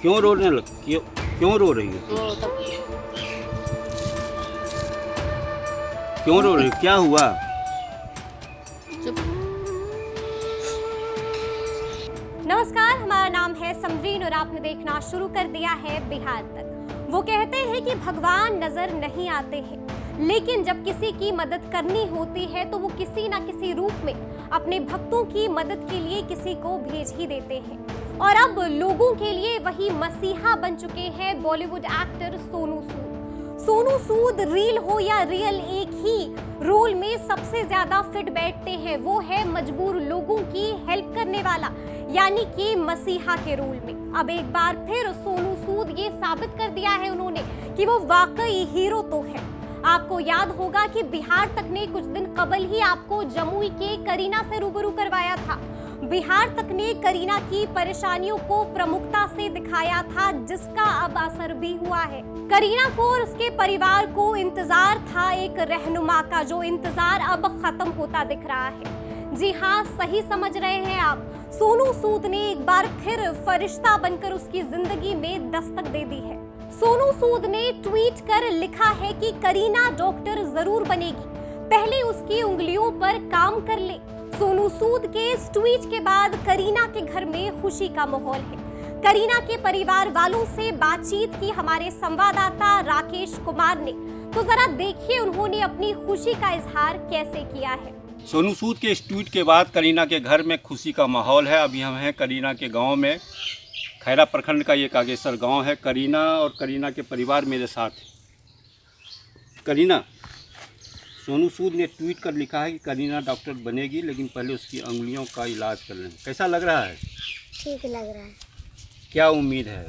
क्यों रोने लग क्यों रो रही हो? वो तब क्यों रो रही हो? क्या हुआ? चुप। नमस्कार, हमारा नाम है समरीन और आपने देखना शुरू कर दिया है बिहार तक। वो कहते हैं कि भगवान नजर नहीं आते हैं, लेकिन जब किसी की मदद करनी होती है तो वो किसी ना किसी रूप में अपने भक्तों की मदद के लिए किसी को भेज ही देते हैं। और अब लोगों के लिए वही मसीहा बन चुके हैं बॉलीवुड एक्टर सोनू सूद। सोनू सूद रील हो या रियल, एक ही रोल में सबसे ज्यादा फिट बैठते हैं। वो है मजबूर लोगों की हेल्प करने वाला, यानी कि मसीहा के रोल में। अब एक बार फिर सोनू सूद ये साबित कर दिया है उन्होंने कि वो वाकई हीरो तो है। आपको याद होगा कि बिहार तक ने कुछ दिन कबल ही आपको जमुई के करीना से रूबरू करवाया था। बिहार तक ने करीना की परेशानियों को प्रमुखता से दिखाया था, जिसका अब असर भी हुआ है। करीना को और उसके परिवार को इंतजार था एक रहनुमा का, जो इंतजार अब खत्म होता दिख रहा है। जी हाँ, सही समझ रहे हैं आप। सोनू सूद ने एक बार फिर फरिश्ता बनकर उसकी जिंदगी में दस्तक दे दी है। सोनू सूद ने ट्वीट कर लिखा है कि करीना डॉक्टर जरूर बनेगी, पहले उसकी उंगलियों पर काम कर ले। सोनू सूद के इस ट्वीट के बाद करीना के घर में खुशी का माहौल है। करीना के परिवार वालों से बातचीत की हमारे संवाददाता राकेश कुमार ने, तो जरा देखिए उन्होंने अपनी खुशी का इजहार कैसे किया है। सोनू सूद के इस ट्वीट के बाद करीना के घर में खुशी का माहौल है। अभी हम हैं करीना के गांव में। खैरा प्रखंड का ये कागेसर गांव है। करीना और करीना के परिवार मेरे साथ है। करीना, सोनू सूद ने ट्वीट कर लिखा है कि करीना डॉक्टर बनेगी, लेकिन पहले उसकी अंगुलियों का इलाज कर लें। कैसा लग रहा है? ठीक लग रहा है। क्या उम्मीद है?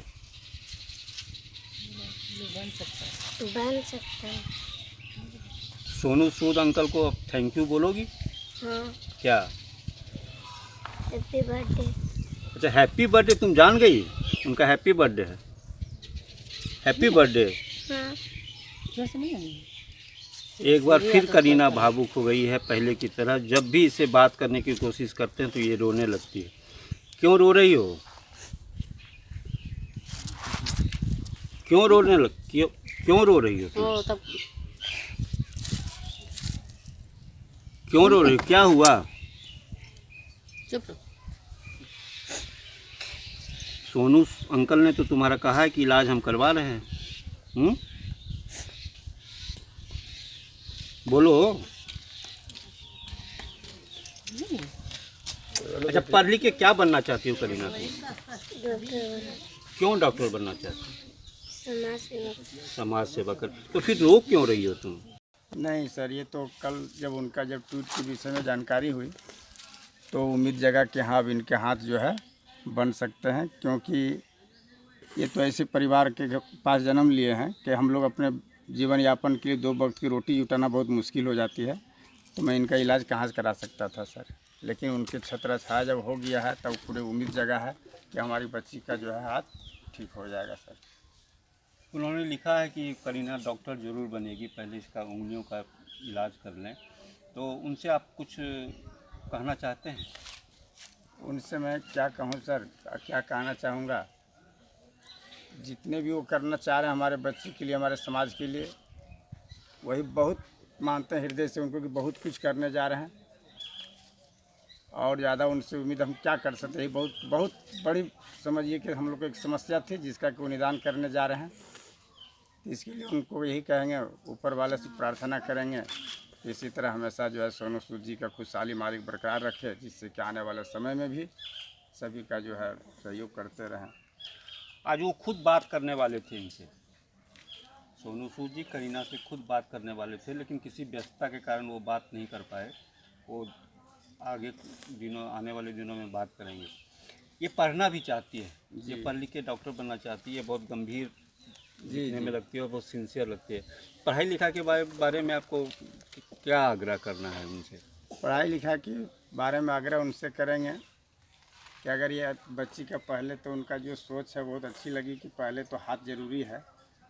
बन सकता है। बन सकता है। सोनू सूद अंकल को थैंक यू बोलोगी? हाँ। क्या? Happy birthday. अच्छा, हैप्पी बर्थडे तुम जान गई? उनका हैप्पी बर्थडे है। Happy birthday. हाँ। जैसे नहीं है। एक बार फिर करीना भावुक हो गई है पहले की तरह। जब भी इससे बात करने की कोशिश करते हैं तो ये रोने लगती है। क्यों रो रही हो? क्यों रोने लग क्यों रो रही हो तुम? वो तब क्यों रो रही हो? क्या हुआ? चुप। सोनू अंकल ने तो तुम्हारा कहा है कि इलाज हम करवा रहे हैं। बोलो। अच्छा, पढ़ लिख के क्या बनना चाहती हो करीना तुम? डॉक्टर बना। क्यों डॉक्टर बनना चाहती हो? समाज सेवा। समाज सेवा कर। तो फिर रो क्यों रही हो तुम? नहीं सर, ये तो कल जब उनका ट्वीट के विषय में जानकारी हुई तो उम्मीद जगा कि हाँ अब इनके हाथ जो है बन सकते हैं, क्योंकि ये तो ऐसे परिवार के पास जन्म लिए हैं कि हम लोग अपने जीवन यापन के लिए दो वक्त की रोटी जुटाना बहुत मुश्किल हो जाती है। तो मैं इनका इलाज कहाँ से करा सकता था सर, लेकिन उनके छत्र छाया जब हो गया है तब पूरे उम्मीद जगा है कि हमारी बच्ची का जो है हाथ ठीक हो जाएगा सर। उन्होंने लिखा है कि करीना डॉक्टर ज़रूर बनेगी, पहले इसका उंगलियों का इलाज कर लें। तो उनसे आप कुछ कहना चाहते हैं? उनसे मैं क्या कहूँ सर, क्या कहना चाहूँगा, जितने भी वो करना चाह रहे हैं हमारे बच्चे के लिए, हमारे समाज के लिए, वही बहुत मानते हैं हृदय से उनको कि बहुत कुछ करने जा रहे हैं। और ज़्यादा उनसे उम्मीद हम क्या कर सकते हैं। बहुत बहुत बड़ी समझिए कि हम लोग को एक समस्या थी जिसका कि वो निदान करने जा रहे हैं। इसके लिए उनको यही कहेंगे, ऊपर वाले से प्रार्थना करेंगे इसी तरह हमेशा जो है सोनू सूद जी का खुशहाली मालिक बरकरार रखे, जिससे कि आने वाले समय में भी सभी का जो है सहयोग करते रहें। आज वो खुद बात करने वाले थे इनसे। सोनू सूद जी करीना से खुद बात करने वाले थे, लेकिन किसी व्यस्तता के कारण वो बात नहीं कर पाए। वो आगे आने वाले दिनों में बात करेंगे। ये पढ़ना भी चाहती है, ये पढ़ लिख के डॉक्टर बनना चाहती है। बहुत गंभीर दिखने में लगती है और बहुत सिंसियर लगती है। पढ़ाई लिखाई के बारे में आपको क्या आग्रह करना है उनसे? पढ़ाई लिखाई के बारे में आग्रह उनसे करेंगे कि अगर ये बच्ची का पहले तो उनका जो सोच है बहुत अच्छी लगी कि पहले तो हाथ ज़रूरी है,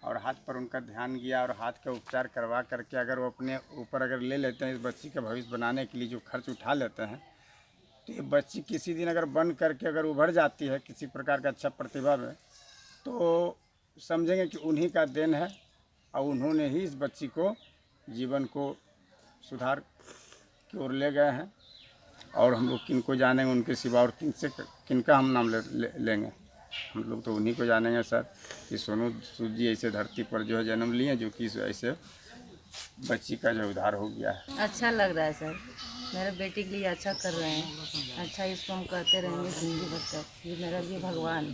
और हाथ पर उनका ध्यान गया और हाथ का उपचार करवा करके अगर वो अपने ऊपर अगर ले लेते हैं, इस बच्ची का भविष्य बनाने के लिए जो खर्च उठा लेते हैं, तो ये बच्ची किसी दिन अगर बन करके अगर उभर जाती है किसी प्रकार का अच्छा प्रतिभा में, तो समझेंगे कि उन्हीं का देन है और उन्होंने ही इस बच्ची को जीवन को सुधार की ओर ले गए हैं। और हम लोग किनको जानेंगे उनके सिवा, और किनका हम नाम लेंगे। हम लोग तो उन्हीं को जानेंगे सर, कि सोनू सूद जी ऐसे धरती पर जो है जन्म लिए, जो कि ऐसे बच्ची का जो उद्धार हो गया है। अच्छा लग रहा है सर, मेरे बेटी के लिए अच्छा कर रहे हैं। अच्छा, इसको हम कहते रहेंगे जिंदगी भर तक, ये मेरा भी भगवान।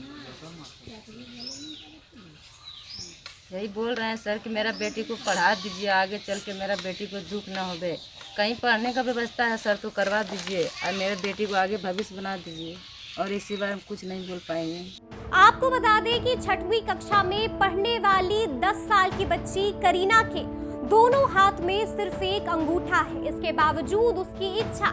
यही बोल रहे हैं सर कि मेरा बेटी को पढ़ा दीजिए, आगे चल के मेरा बेटी को दुख ना होवे। कहीं पढ़ने का व्यवस्था है सर तो करवा दीजिए, और मेरे बेटी को आगे भविष्य बना दीजिए। और इसी बारे में कुछ नहीं बोल पाएंगे। आपको बता दें कि 6वीं कक्षा में पढ़ने वाली 10 साल की बच्ची करीना के दोनों हाथ में सिर्फ एक अंगूठा है। इसके बावजूद उसकी इच्छा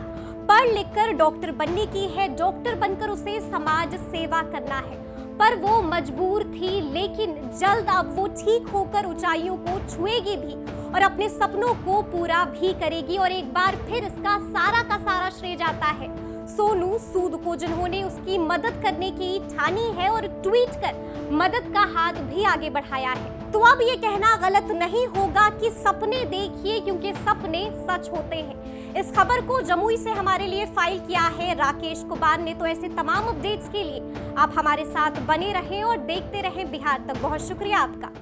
पढ़ लिख कर डॉक्टर बनने की है। डॉक्टर बनकर उसे समाज सेवा करना है, पर वो मजबूर थी। लेकिन जल्द अब वो ठीक होकर ऊंचाइयों को छुएगी भी और अपने सपनों को पूरा भी करेगी। और एक बार फिर इसका सारा का सारा श्रेय जाता है सोनू सूद को, जिन्होंने उसकी मदद करने की ठानी है और ट्वीट कर मदद का हाथ भी आगे बढ़ाया है। तो अब ये कहना गलत नहीं होगा कि सपने देखिए, क्योंकि सपने सच होते हैं। इस खबर को जमुई से हमारे लिए फाइल किया है राकेश कुमार ने। तो ऐसे तमाम अपडेट्स के लिए आप हमारे साथ बने रहें और देखते रहें बिहार तक। बहुत शुक्रिया आपका।